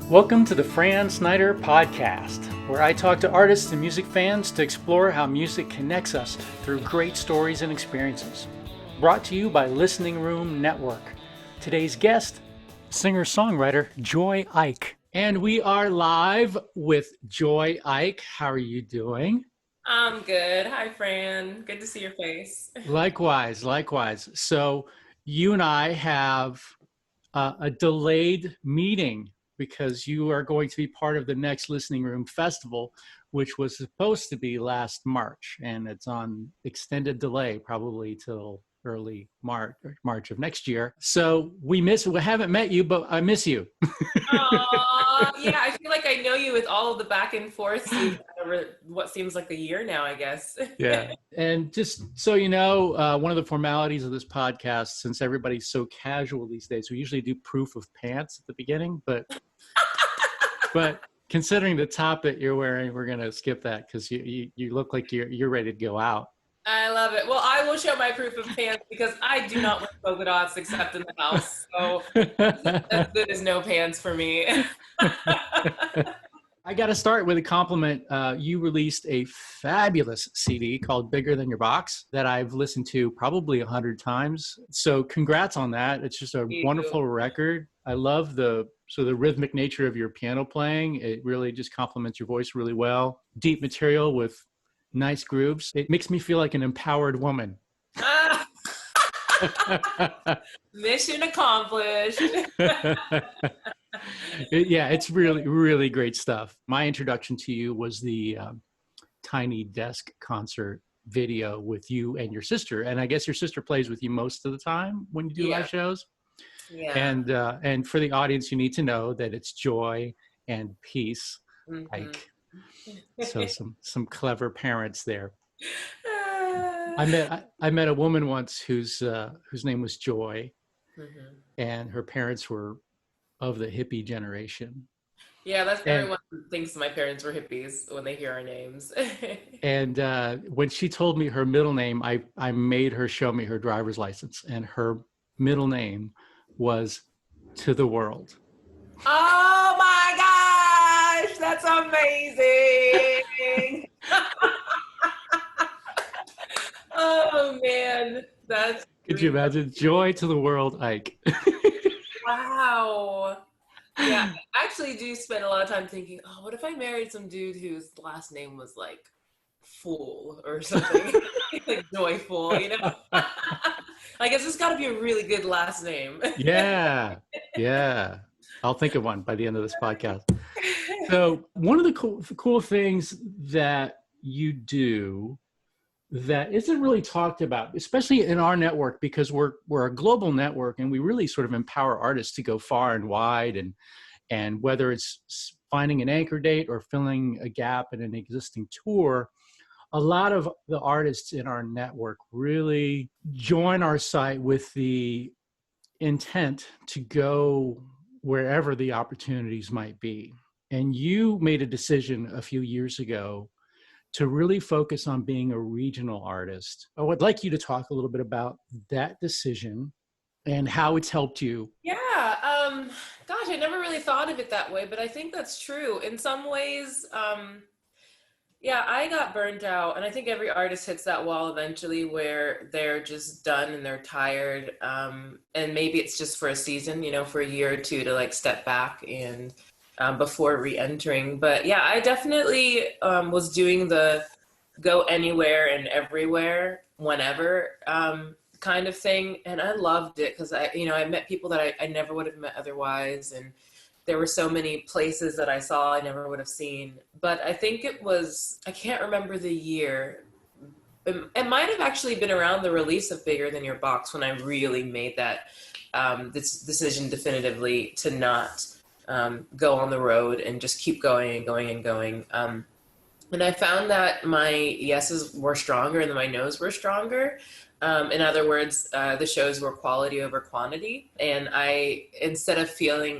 Welcome to the Fran Snyder Podcast, where I talk to artists and music fans to explore how music connects us through great stories and experiences. Brought to you by Listening Room Network. Today's guest, singer-songwriter Joy Ike. And we are live with Joy Ike. How are you doing? I'm good. Hi, Fran. Good to see your face. Likewise. So you and I have a delayed meeting because you are going to be part of the next Listening Room Festival, which was supposed to be last March, and it's on extended delay, probably till early March of next year. So we haven't met you, but I miss you. Yeah, I feel like I know you with all of the back and forth over what seems like a year now, I guess. Yeah. And just so you know, one of the formalities of this podcast, since everybody's so casual these days, we usually do proof of pants at the beginning, but considering the top that you're wearing, we're going to skip that because you look like you're ready to go out. I love it. Well, I will show my proof of pants because I do not wear polka dots except in the house. So as good as no pants for me. I got to start with a compliment. You released a fabulous CD called Bigger Than Your Box that I've listened to probably 100 times. So congrats on that. It's just a wonderful record. I love the rhythmic nature of your piano playing. It really just complements your voice really well. Deep material with nice grooves. It makes me feel like an empowered woman. Mission accomplished. Yeah, it's really, really great stuff. My introduction to you was the Tiny Desk concert video with you and your sister. And I guess your sister plays with you most of the time when you do live shows. Yeah. And for the audience, you need to know that it's Joy and Peace. Mm-hmm. Like, so some clever parents there. I met a woman once whose name was Joy, and her parents were of the hippie generation. Yeah, everyone thinks my parents were hippies when they hear our names. And when she told me her middle name, I made her show me her driver's license, and her middle name was To the World. Oh my gosh, that's amazing. Oh man, that's Could you imagine? Joy to the World, Ike. Wow. Yeah, I actually do spend a lot of time thinking, oh, what if I married some dude whose last name was like Fool or something? Like Joyful, you know? I guess it's got to be a really good last name. Yeah. I'll think of one by the end of this podcast. So one of the cool things that you do that isn't really talked about, especially in our network, because we're a global network and we really sort of empower artists to go far and wide, and whether it's finding an anchor date or filling a gap in an existing tour, a lot of the artists in our network really join our site with the intent to go wherever the opportunities might be. And you made a decision a few years ago to really focus on being a regional artist. I would like you to talk a little bit about that decision and how it's helped you. Yeah, gosh, I never really thought of it that way, but I think that's true. In some ways, yeah, I got burnt out, and I think every artist hits that wall eventually where they're just done and they're tired, and maybe it's just for a season, for a year or two to like step back and before re-entering. But yeah, I definitely was doing the go anywhere and everywhere whenever kind of thing, and I loved it because I met people that I never would have met otherwise, and there were so many places that I saw I never would have seen. But I think it was, I can't remember the year. It might have actually been around the release of Bigger Than Your Box when I really made that this decision definitively to not go on the road and just keep going and going and going. And I found that my yeses were stronger and my nos were stronger. In other words, the shows were quality over quantity. And instead of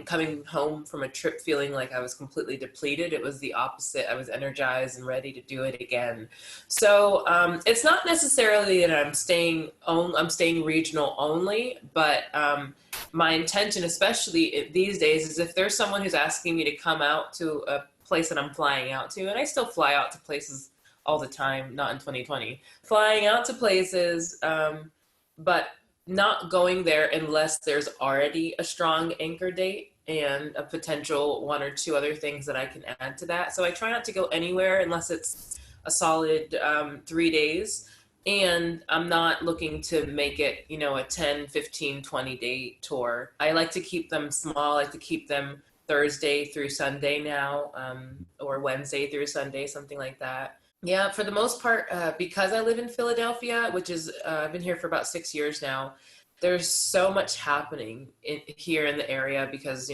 coming home from a trip feeling like I was completely depleted, it was the opposite. I was energized and ready to do it again. So it's not necessarily that I'm staying regional only, but my intention, especially these days, is if there's someone who's asking me to come out to a place that I'm flying out to, and I still fly out to places all the time, not in 2020, flying out to places, but not going there unless there's already a strong anchor date and a potential one or two other things that I can add to that. So I try not to go anywhere unless it's a solid 3 days. And I'm not looking to make it, a 10, 15, 20 day tour. I like to keep them small. I like to keep them Thursday through Sunday now, or Wednesday through Sunday, something like that. Yeah, for the most part, because I live in Philadelphia, which is, I've been here for about 6 years now, there's so much happening here in the area because,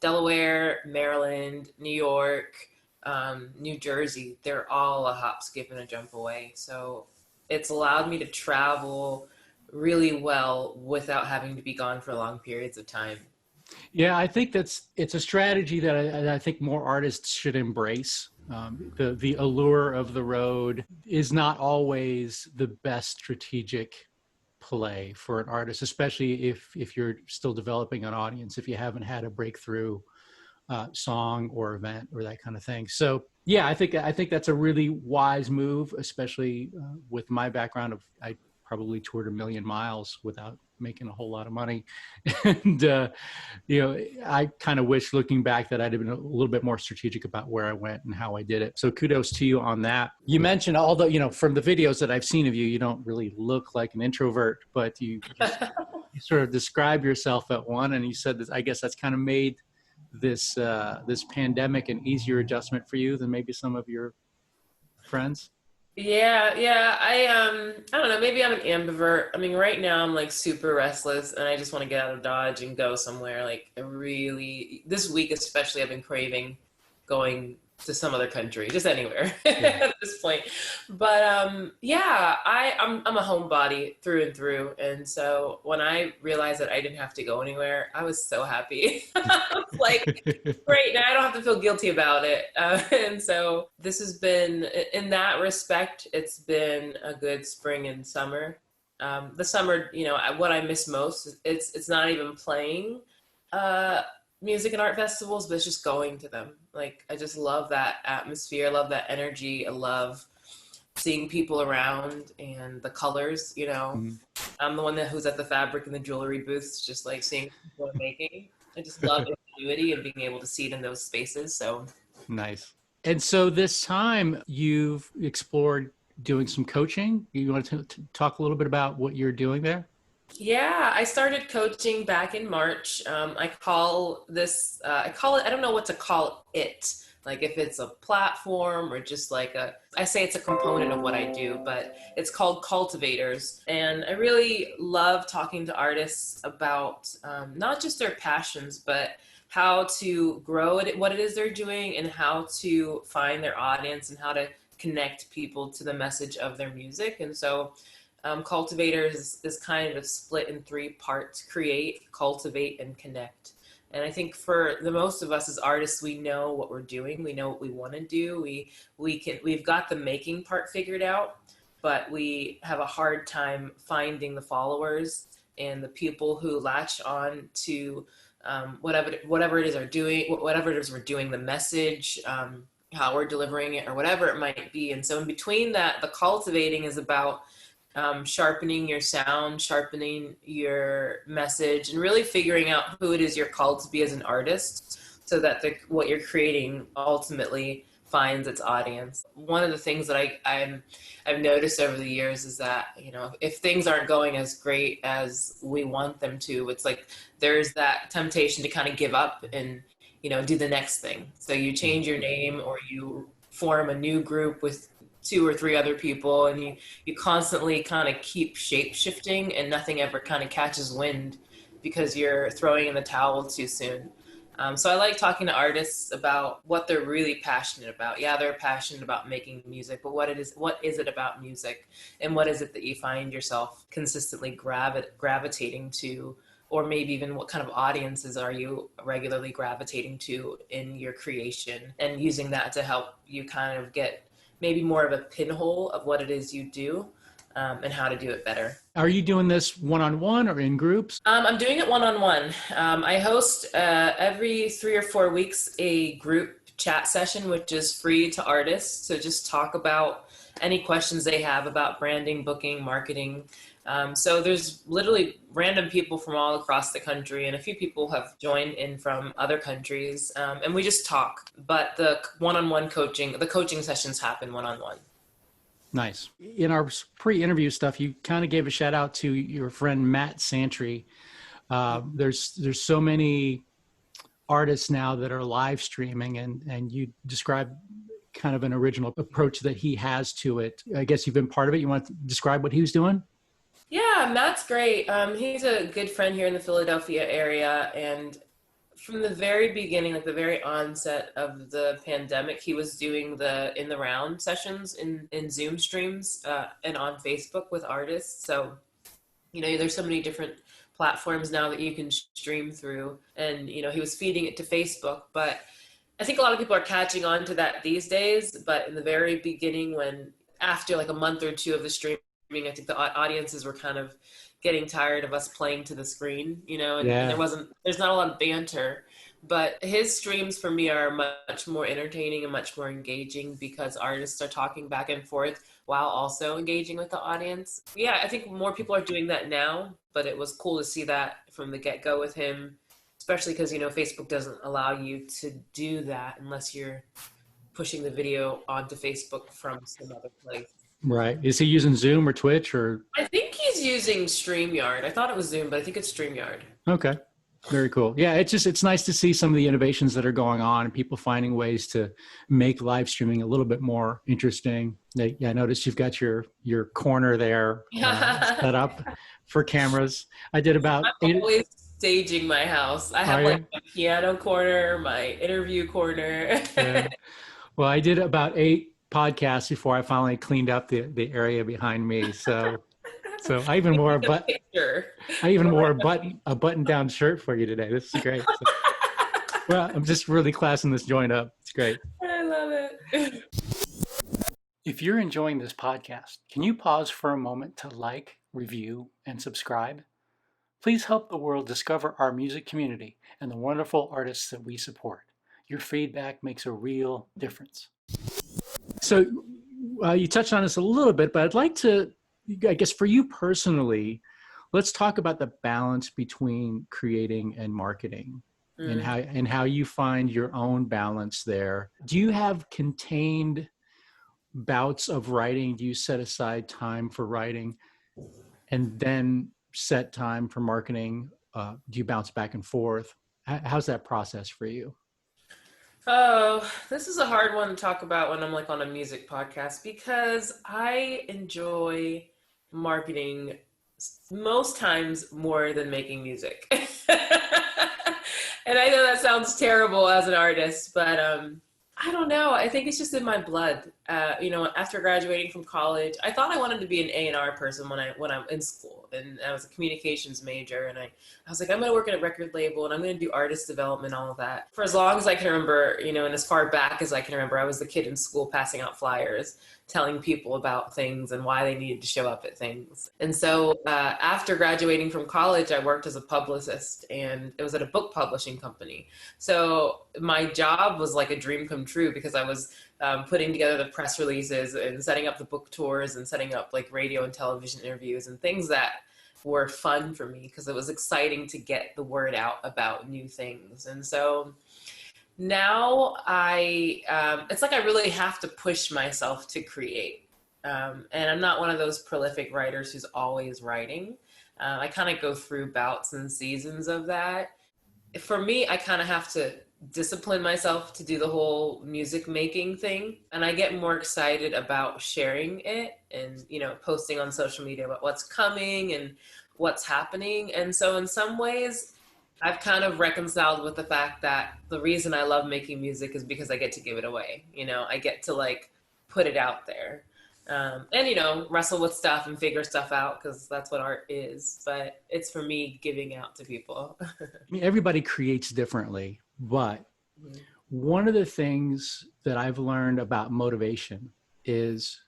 Delaware, Maryland, New York, New Jersey, they're all a hop, skip, and a jump away. So it's allowed me to travel really well without having to be gone for long periods of time. Yeah, I think it's a strategy that I think more artists should embrace. The allure of the road is not always the best strategic play for an artist, especially if you're still developing an audience, if you haven't had a breakthrough song or event or that kind of thing. So yeah, I think that's a really wise move, especially with my background I probably toured 1 million miles without making a whole lot of money. And, I kind of wish looking back that I'd have been a little bit more strategic about where I went and how I did it. So kudos to you on that. You mentioned, although, from the videos that I've seen of you, you don't really look like an introvert, but you sort of describe yourself at one, and you said that, I guess that's kind of made this pandemic an easier adjustment for you than maybe some of your friends. Yeah. I don't know, maybe I'm an ambivert. I mean, right now I'm like super restless and I just want to get out of Dodge and go somewhere. Like this week especially, I've been craving going to some other country, just anywhere at this point. But I'm a homebody through and through. And so when I realized that I didn't have to go anywhere, I was so happy. Like, great, now I don't have to feel guilty about it. And so this has been, in that respect, it's been a good spring and summer. The summer, what I miss most, it's not even playing music and art festivals, but it's just going to them. Like, I just love that atmosphere. I love that energy. I love seeing people around and the colors, Mm-hmm. I'm the one who's at the fabric and the jewelry booths, just like seeing what I'm making. I just love ingenuity and being able to see it in those spaces. So nice. And so this time you've explored doing some coaching. You want to talk a little bit about what you're doing there? Yeah, I started coaching back in March. I call it, I don't know what to call it. Like if it's a platform or just like I say it's a component of what I do, but it's called Cultivators. And I really love talking to artists about not just their passions, but how to grow it, what it is they're doing, and how to find their audience and how to connect people to the message of their music. And so Cultivators is kind of split in 3 parts: create, cultivate, and connect. And I think for the most of us as artists, we know what we're doing. We know what we want to do. We've got the making part figured out, but we have a hard time finding the followers and the people who latch on to whatever it is we're doing, the message, how we're delivering it, or whatever it might be. And so in between that, the cultivating is about sharpening your sound, sharpening your message, and really figuring out who it is you're called to be as an artist, so that what you're creating ultimately finds its audience. One of the things that I've noticed over the years is that, if things aren't going as great as we want them to, it's like there's that temptation to kind of give up and, do the next thing. So you change your name, or you form a new group with 2 or 3 other people, and you constantly kind of keep shape shifting, and nothing ever kind of catches wind because you're throwing in the towel too soon. So I like talking to artists about what they're really passionate about. Yeah, they're passionate about making music, but what is it about music, and what is it that you find yourself consistently gravitating to, or maybe even what kind of audiences are you regularly gravitating to in your creation, and using that to help you kind of get maybe more of a pinhole of what it is you do, and how to do it better. Are you doing this one-on-one or in groups? I'm doing it one-on-one. I host every 3 or 4 weeks a group chat session, which is free to artists. So just talk about any questions they have about branding, booking, marketing. So there's literally random people from all across the country, and a few people have joined in from other countries, and we just talk. But the one-on-one coaching, the coaching sessions happen one-on-one. Nice. In our pre-interview stuff, you kind of gave a shout out to your friend Matt Santry. There's so many artists now that are live streaming, and you describe kind of an original approach that he has to it. I guess you've been part of it. You want to describe what he was doing? Yeah, Matt's great. He's a good friend here in the Philadelphia area, and from the very beginning, like the very onset of the pandemic, he was doing the in the round sessions in Zoom streams and on Facebook with artists. So, there's so many different platforms now that you can stream through, and he was feeding it to Facebook. But I think a lot of people are catching on to that these days. But in the very beginning, when after like a month or two of the streaming, I think the audiences were kind of getting tired of us playing to the screen, and there's not a lot of banter, but his streams for me are much more entertaining and much more engaging because artists are talking back and forth while also engaging with the audience. Yeah, I think more people are doing that now, but it was cool to see that from the get-go with him, especially because, Facebook doesn't allow you to do that unless you're pushing the video onto Facebook from some other place. Right. Is he using Zoom or Twitch or? I think he's using StreamYard. I thought it was Zoom, but I think it's StreamYard. Okay. Very cool. Yeah. It's nice to see some of the innovations that are going on and people finding ways to make live streaming a little bit more interesting. I noticed you've got your corner there set up for cameras. I did about I'm always staging my house. I have like my piano corner, my interview corner. Yeah. Well, I did about 8 podcasts before I finally cleaned up the area behind me. So I even wore a button-down shirt for you today. This is great. So, well, I'm just really classing this joint up. It's great. I love it. If you're enjoying this podcast, can you pause for a moment to like, review, and subscribe? Please help the world discover our music community and the wonderful artists that we support. Your feedback makes a real difference. So you touched on this a little bit, but I'd like to, I guess for you personally, let's talk about the balance between creating and marketing and how you find your own balance there. Do you have contained bouts of writing? Do you set aside time for writing and then set time for marketing? Do you bounce back and forth? How's that process for you? Oh, this is a hard one to talk about when I'm like on a music podcast because I enjoy marketing most times more than making music. And I know that sounds terrible as an artist, but I don't know. I think it's just in my blood. After graduating from college, I thought I wanted to be an A&R person when I'm in school, and I was a communications major, and I was like, I'm going to work at a record label, and I'm going to do artist development, all of that. For as long as I can remember, and as far back as I can remember, I was the kid in school passing out flyers, telling people about things and why they needed to show up at things. And so after graduating from college, I worked as a publicist, and it was at a book publishing company. So my job was like a dream come true because I was putting together the press releases and setting up the book tours and setting up like radio and television interviews and things that were fun for me because it was exciting to get the word out about new things. And so now it's like I really have to push myself to create. And I'm not one of those prolific writers who's always writing. I kind of go through bouts and seasons of that. For me, I kind of have to discipline myself to do the whole music making thing. And I get more excited about sharing it and, posting on social media about what's coming and what's happening. And so in some ways, I've kind of reconciled with the fact that the reason I love making music is because I get to give it away. You know, I get to like put it out there. And, you know, wrestle with stuff and figure stuff out because that's what art is. But it's for me giving out to people. I mean, everybody creates differently, but one of the things that I've learned about motivation is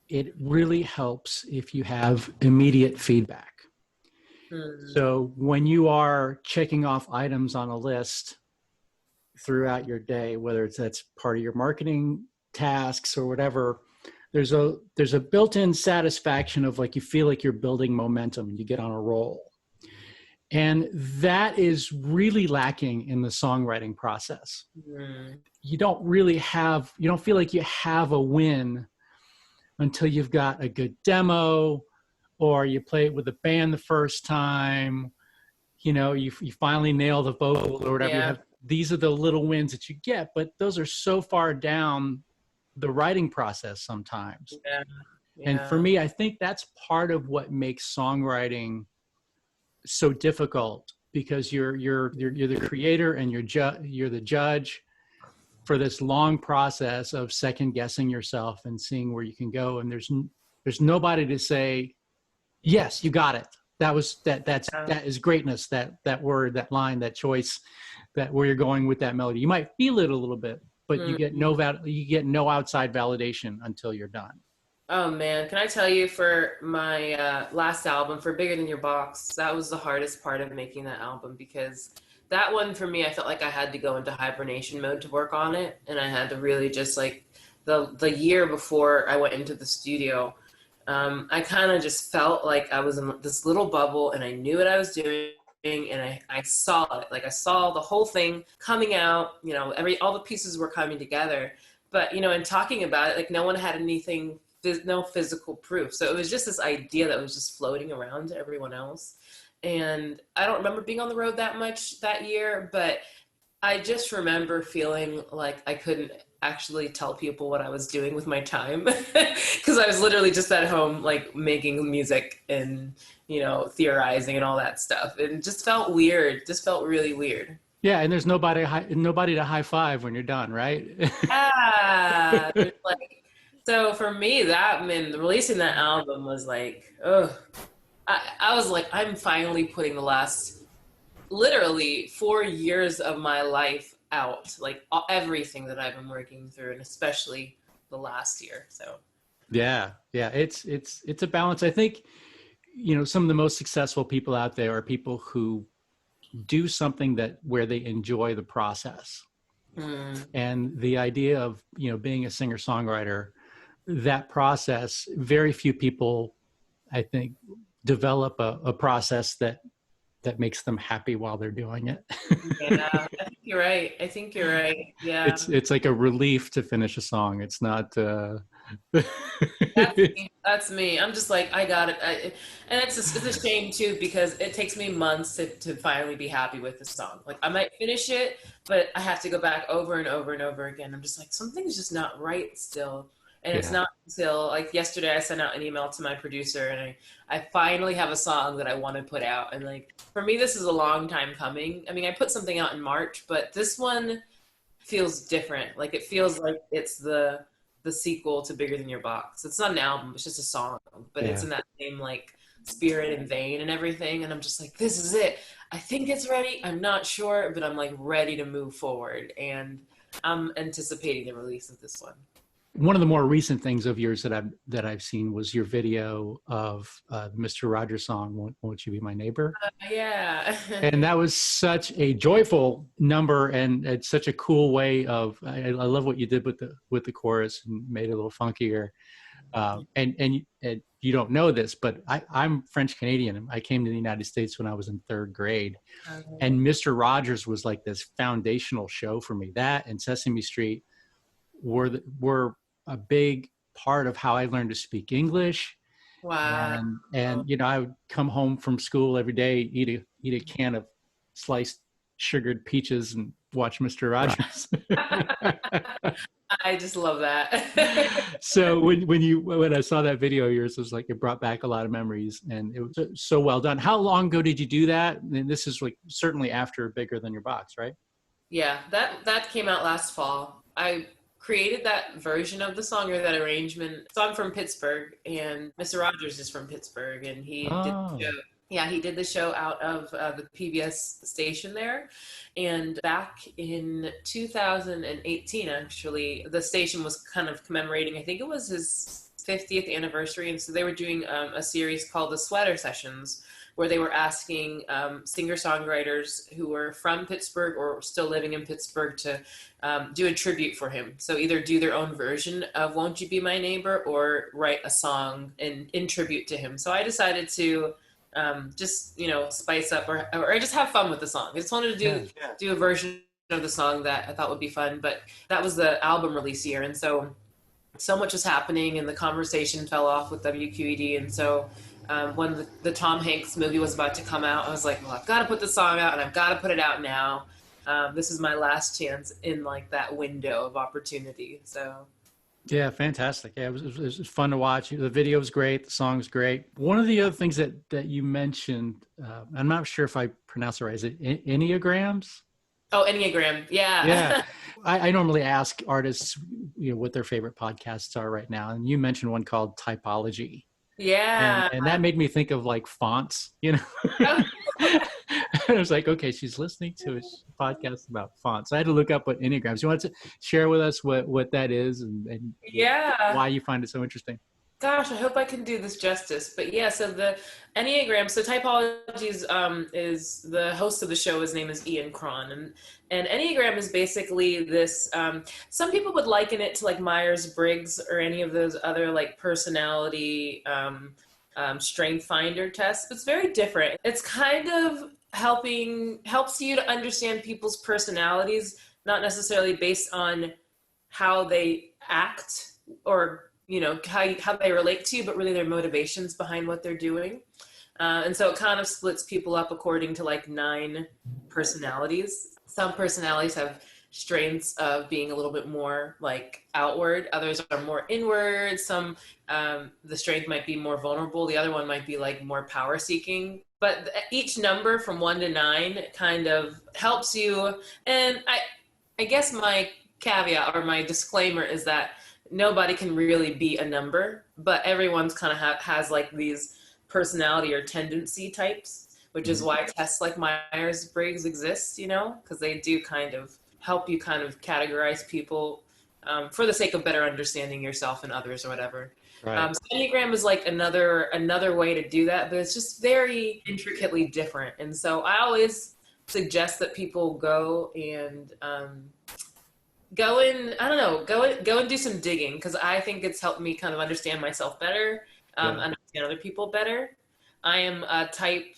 it really helps if you have immediate feedback. So when you are checking off items on a list throughout your day, whether that's part of your marketing tasks or whatever, there's a built-in satisfaction of like, you feel like you're building momentum and you get on a roll. And that is really lacking in the songwriting process. You don't feel like you have a win until you've got a good demo, or you play it with a band the first time, you know, you finally nail the vocal or whatever. Yeah. These are the little wins that you get, but those are so far down the writing process sometimes. Yeah. And for me, I think that's part of what makes songwriting so difficult, because you're the creator and you're the judge for this long process of second guessing yourself and seeing where you can go. And there's nobody to say, yes, you got it. That is greatness. That word, that line, that choice, that where you're going with that melody. You might feel it a little bit, but you get no outside validation until you're done. Oh man, can I tell you, for my last album, for Bigger Than Your Box, that was the hardest part of making that album, because that one for me, I felt like I had to go into hibernation mode to work on it, and I had to really just like the year before I went into the studio. I kind of just felt like I was in this little bubble and I knew what I was doing, and I saw it. Like I saw the whole thing coming out, you know, all the pieces were coming together. But, you know, in talking about it, like no one had anything, no physical proof. So it was just this idea that was just floating around to everyone else. And I don't remember being on the road that much that year, but I just remember feeling like I couldn't actually tell people what I was doing with my time, because I was literally just at home, like making music and, you know, theorizing and all that stuff. It just felt weird. Just felt really weird. Yeah, and there's nobody to high five when you're done, right? Yeah. Like, so for me, releasing that album was like, I was like, I'm finally putting the last literally 4 years of my life out, like everything that I've been working through, and especially the last year. So yeah, it's a balance. I think, you know, some of the most successful people out there are people who do something where they enjoy the process. And the idea of, you know, being a singer-songwriter, that process, very few people, I think, develop a process that makes them happy while they're doing it. Yeah, I think you're right. Yeah. It's like a relief to finish a song. It's not That's me. I'm just like, I got it. And it's a shame too, because it takes me months to finally be happy with the song. Like I might finish it, but I have to go back over and over and over again. I'm just like, something's just not right still. And it's not until like yesterday I sent out an email to my producer, and I finally have a song that I want to put out. And like, for me, this is a long time coming. I mean, I put something out in March, but this one feels different. Like it feels like it's the sequel to Bigger Than Your Box. It's not an album, it's just a song, but it's in that same like spirit and vein and everything. And I'm just like, this is it. I think it's ready. I'm not sure, but I'm like ready to move forward. And I'm anticipating the release of this one. One of the more recent things of yours that I've seen was your video of Mr. Rogers' song, Won't You Be My Neighbor? Yeah. And that was such a joyful number, and it's such a cool way of, I love what you did with the chorus and made it a little funkier. And you don't know this, but I'm French Canadian. I came to the United States when I was in third grade. And Mr. Rogers was like this foundational show for me. That and Sesame Street were a big part of how I learned to speak English. Wow. And you know, I would come home from school every day, eat a can of sliced sugared peaches and watch Mr. Rogers. I just love that. So when I saw that video of yours, it was like it brought back a lot of memories, and it was so well done. How long ago did you do that? And this is like certainly after Bigger Than Your Box, right? Yeah, that came out last fall. I created that version of the song or that arrangement. So I'm from Pittsburgh, and Mr. Rogers is from Pittsburgh, and he did the Oh, show. Yeah, he did the show out of the PBS station there. And back in 2018, actually, the station was kind of commemorating, I think it was his 50th anniversary. And so they were doing a series called The Sweater Sessions, where they were asking singer-songwriters who were from Pittsburgh or still living in Pittsburgh to do a tribute for him. So either do their own version of Won't You Be My Neighbor or write a song in tribute to him. So I decided to just, spice up or just have fun with the song. I just wanted to do a version of the song that I thought would be fun, but that was the album release year. And so much was happening and the conversation fell off with WQED. And so when the Tom Hanks movie was about to come out, I was like, well, I've got to put the song out and I've got to put it out now. This is my last chance in like that window of opportunity. So yeah, fantastic. Yeah, it was fun to watch. The video was great. The song's great. One of the other things that you mentioned, I'm not sure if I pronounce it right. Is it enneagrams? Oh, Enneagram. Yeah. Yeah. I normally ask artists, what their favorite podcasts are right now. And you mentioned one called Typology. Yeah. And that made me think of like fonts, I was like, okay, she's listening to a podcast about fonts. I had to look up what enneagrams. You want to share with us what that is and Yeah. why you find it so interesting? Gosh, I hope I can do this justice. But yeah, so the Enneagram, so Typology is the host of the show. His name is Ian Cron. And Enneagram is basically this, some people would liken it to like Myers-Briggs or any of those other like personality strength finder tests. But it's very different. It's kind of helps you to understand people's personalities, not necessarily based on how they act or how they relate to you, but really their motivations behind what they're doing. And so it kind of splits people up according to like 9 personalities. Some personalities have strengths of being a little bit more like outward. Others are more inward. Some, the strength might be more vulnerable. The other one might be like more power seeking. But each number from 1 to 9 kind of helps you. And I guess my caveat or my disclaimer is that nobody can really be a number, but everyone's kind of has like these personality or tendency types, which is why tests like Myers-Briggs exist, because they do kind of help you kind of categorize people for the sake of better understanding yourself and others or whatever. Right. So Enneagram is like another way to do that, but it's just very intricately different. And so I always suggest that people go and go and do some digging, because I think it's helped me kind of understand myself better, understand other people better. I am a type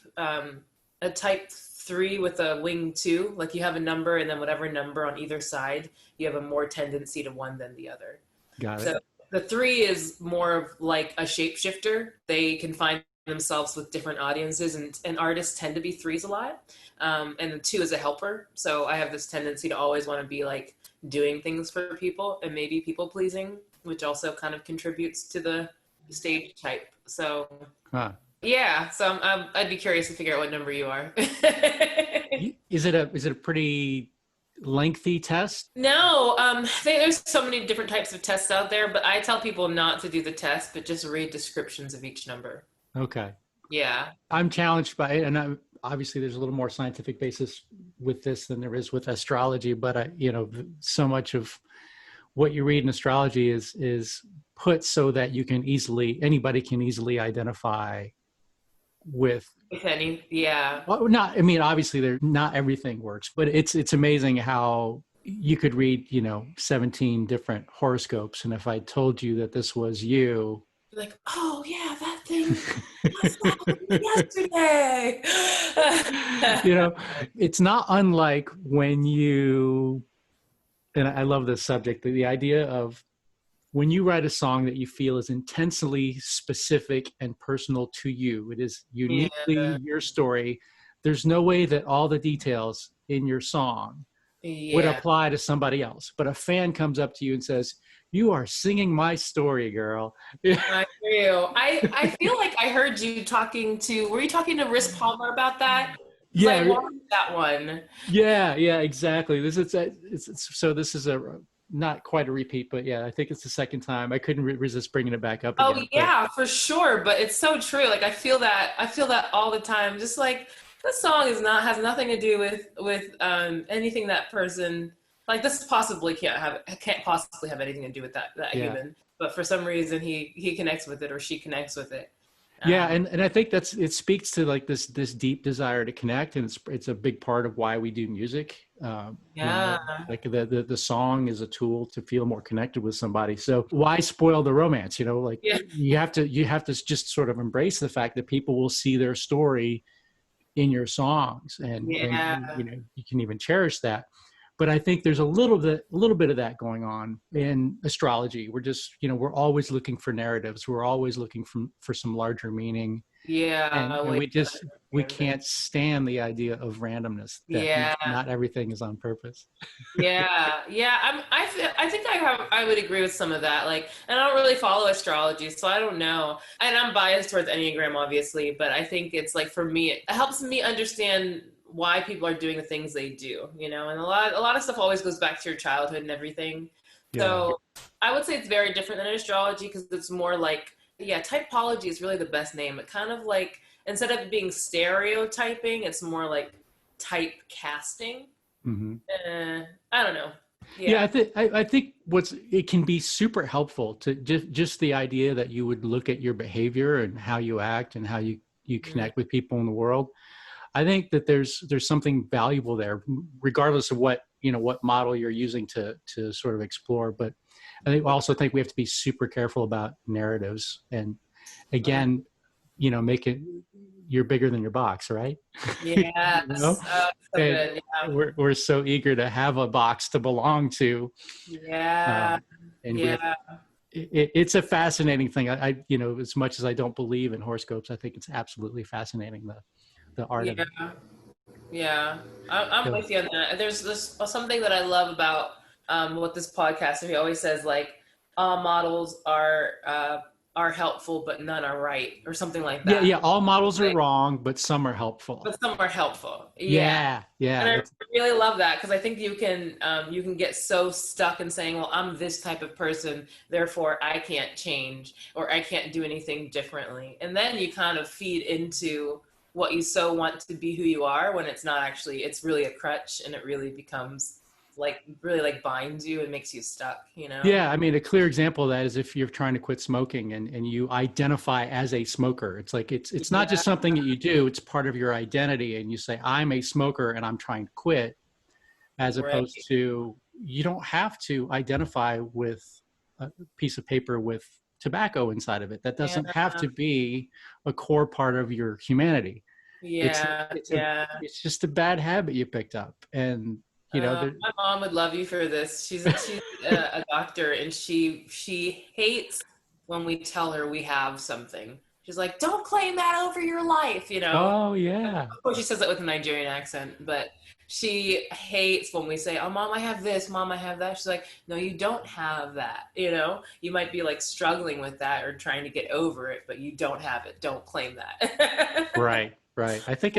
3 with a wing 2. Like you have a number and then whatever number on either side, you have a more tendency to one than the other. Got it. So the 3 is more of like a shapeshifter. They can find themselves with different audiences, and artists tend to be 3s a lot. And the 2 is a helper. So I have this tendency to always want to be like doing things for people and maybe people pleasing, which also kind of contributes to the stage type. So yeah, so I'd be curious to figure out what number you are. Is it a pretty lengthy test? No, there's so many different types of tests out there, but I tell people not to do the test, but just read descriptions of each number. Okay. Yeah. I'm challenged by it, and obviously there's a little more scientific basis with this than there is with astrology, but so much of what you read in astrology is put so that anybody can easily identify with. If any, yeah. Well, obviously not everything works, but it's amazing how you could read, 17 different horoscopes. And if I told you that this was you, like, oh yeah, that thing yesterday. It's not unlike when and I love this subject, the idea of when you write a song that you feel is intensely specific and personal to you. It is uniquely your story. There's no way that all the details in your song would Yeah, apply to somebody else. But a fan comes up to you and says, "You are singing my story, girl." I do. I feel like I heard you were you talking to Riz Palmer about that? Because I Yeah, watched that one. yeah, exactly. So this is a not quite a repeat, but yeah, I think it's the second time. I couldn't resist bringing it back up Oh again. But yeah, for sure. But it's so true. Like I feel that all the time. Just like this song has nothing to do with anything that person like this possibly can't possibly have anything to do with that yeah, human. But for some reason he connects with it or she connects with it. yeah, Um, and I think it speaks to like this deep desire to connect, and it's a big part of why we do music. yeah. Like the song is a tool to feel more connected with somebody. So why spoil the romance? Like Yeah. you have to just sort of embrace the fact that people will see their story in your songs, and Yeah. you can even cherish that. But I think there's a little bit of that going on in astrology. We're just we're always looking for narratives. We're always looking for some larger meaning, Yeah. and Wait, we can't stand the idea of randomness, that yeah. not everything is on purpose. Yeah, yeah. I think I would agree with some of that. Like, and I don't really follow astrology, so I don't know. And I'm biased towards Enneagram, obviously, but I think it's like for me, it helps me understand why people are doing the things they do. And a lot of stuff always goes back to your childhood and everything. Yeah. So I would say it's very different than astrology because it's more like, yeah, typology is really the best name. It kind of like instead of being stereotyping, it's more like type casting. Mm-hmm. I don't know. Yeah, Yeah. I think it can be super helpful to just the idea that you would look at your behavior and how you act and how you connect with people in the world. I think that there's something valuable there, regardless of what model you're using to sort of explore. But I also think we have to be super careful about narratives, and again, make it, you're bigger than your box, right? Yes. So And good. Yeah. we're so eager to have a box to belong to, Yeah. and we have, Yeah. it's a fascinating thing. As much as I don't believe in horoscopes, I think it's absolutely fascinating, the art of Yeah. it. Yeah. I'm So with you on that. There's this something that I love about what this podcast. He always says like all models are helpful, but none are right, or something like yeah, that. all models are Like, wrong, but some are helpful. but some are helpful. Yeah. Yeah, And I that's really love that because I think you can get so stuck in saying, well, I'm this type of person, therefore I can't change or I can't do anything differently. And then you kind of feed into what you so want to be who you are when it's not actually, it's really a crutch and it really becomes really like binds you and makes you stuck. Yeah, I mean, a clear example of that is if you're trying to quit smoking and you identify as a smoker. It's like it's not Yeah, just something that you do, it's part of your identity. And you say, I'm a smoker and I'm trying to quit, as right. opposed to you don't have to identify with a piece of paper with tobacco inside of it. That Yeah, doesn't have to be a core part of your humanity. It's yeah, it's a yeah. it's just a bad habit you picked up. And there, My mom would love you for this. She's a doctor, and she hates when we tell her we have something. She's like, "Don't claim that over your life." oh yeah. Of course, she says it with a Nigerian accent, but she hates when we say, "Oh, mom, I have this. Mom, I have that." She's like, "No, you don't have that. You might be like struggling with that or trying to get over it, but you don't have it. Don't claim that." Right, right. I think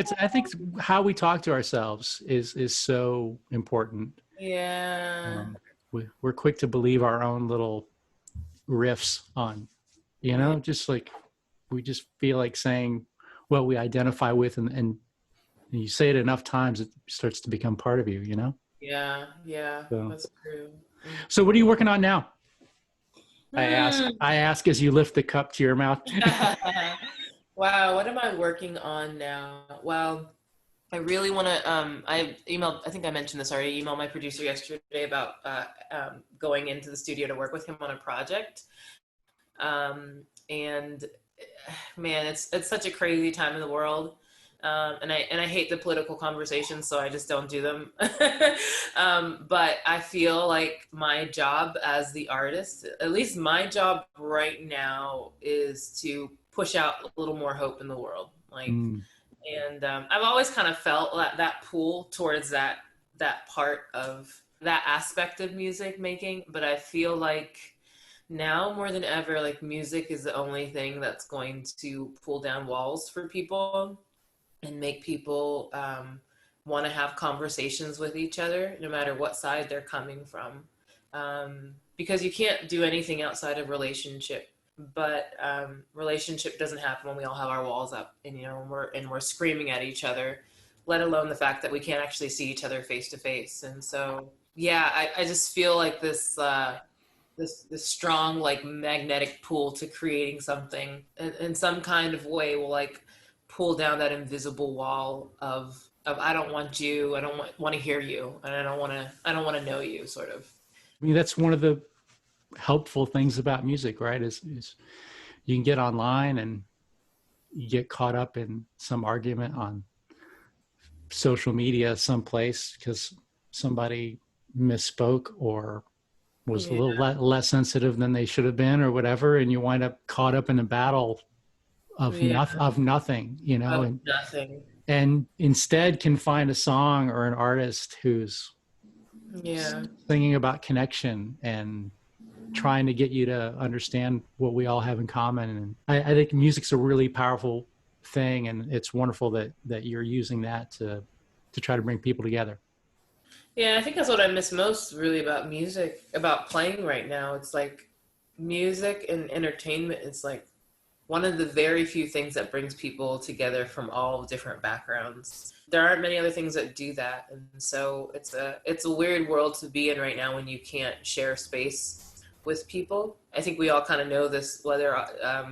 how we talk to ourselves is so important. Yeah. We're quick to believe our own little riffs on, Yeah. just like we just feel like saying what we identify with, and you say it enough times, it starts to become part of you. Yeah. Yeah. So, That's true. so what are you working on now? Hmm. I ask as you lift the cup to your mouth. Wow, what am I working on now? Well, I really want to. I emailed. I think I mentioned this already. I emailed my producer yesterday about going into the studio to work with him on a project. And man, it's such a crazy time in the world. And I hate the political conversations, so I just don't do them. But I feel like my job as the artist, at least my job right now, is to push out a little more hope in the world. Like, Mm, and I've always kind of felt that pull towards that part of that aspect of music making, but I feel like now more than ever, like music is the only thing that's going to pull down walls for people and make people want to have conversations with each other, no matter what side they're coming from. Because you can't do anything outside of relationship, but relationship doesn't happen when we all have our walls up and, you know, we're screaming at each other, let alone the fact that we can't actually see each other face to face. And so, yeah, I just feel like this strong, like, magnetic pull to creating something in some kind of way will, like, pull down that invisible wall of I don't want you, I don't want to hear you, and I don't want to know you, sort of. I mean, that's one of the helpful things about music, right? Is you can get online and you get caught up in some argument on social media someplace because somebody misspoke or was a little less sensitive than they should have been or whatever, and you wind up caught up in a battle of nothing, you know, nothing. And instead can find a song or an artist who's singing about connection and trying to get you to understand what we all have in common. And I think music's a really powerful thing, and it's wonderful that you're using that to try to bring people together. Yeah, I think that's what I miss most really about music, about playing right now. It's like music and entertainment is like one of the very few things that brings people together from all different backgrounds. There aren't many other things that do that. And so it's a weird world to be in right now when you can't share space with people. I think we all kind of know this, whether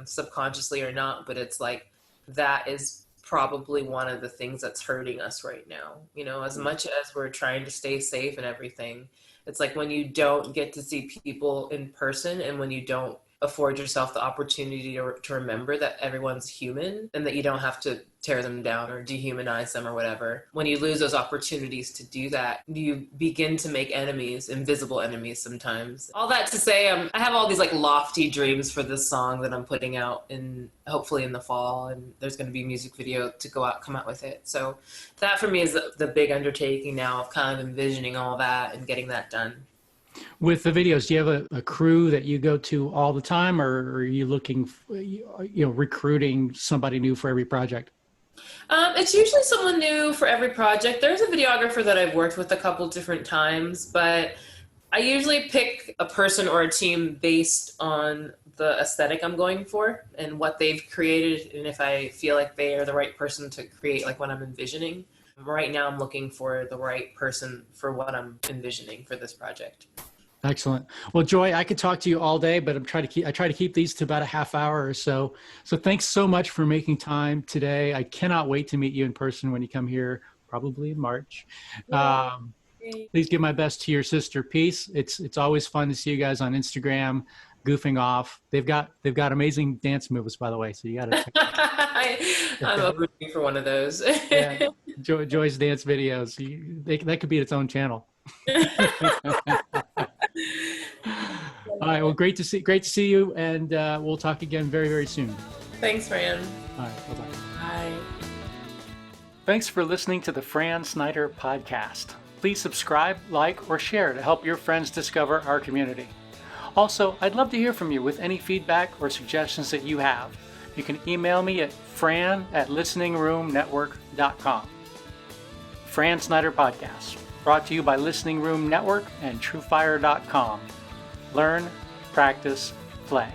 subconsciously or not, but it's like that is probably one of the things that's hurting us right now. You know, as much as we're trying to stay safe and everything, it's like when you don't get to see people in person and when you don't afford yourself the opportunity to remember that everyone's human and that you don't have to tear them down or dehumanize them or whatever. When you lose those opportunities to do that, you begin to make enemies, invisible enemies sometimes. All that to say, I have all these like lofty dreams for this song that I'm putting out in hopefully in the fall, and there's going to be a music video to come out with it. So that for me is the big undertaking now of kind of envisioning all that and getting that done. With the videos, do you have a crew that you go to all the time, or are you looking, recruiting somebody new for every project? It's usually someone new for every project. There's a videographer that I've worked with a couple different times, but I usually pick a person or a team based on the aesthetic I'm going for and what they've created, and if I feel like they are the right person to create like what I'm envisioning. Right now, I'm looking for the right person for what I'm envisioning for this project. Excellent. Well, Joy, I could talk to you all day, but I try to keep these to about a half hour or so. So thanks so much for making time today. I cannot wait to meet you in person when you come here, probably in March. Please give my best to your sister, Peace. It's always fun to see you guys on Instagram goofing off. They've got amazing dance moves, by the way. So you got to check I'm rooting for one of those. Yeah. Joy's dance videos. That could be its own channel. All right. Well, great to see you, and we'll talk again very, very soon. Thanks, Fran. All right. Bye-bye. Bye. Thanks for listening to the Fran Snyder Podcast. Please subscribe, like, or share to help your friends discover our community. Also, I'd love to hear from you with any feedback or suggestions that you have. You can email me at fran@listeningroomnetwork.com. Fran Snyder Podcast, brought to you by Listening Room Network and TrueFire.com. Learn, practice, play.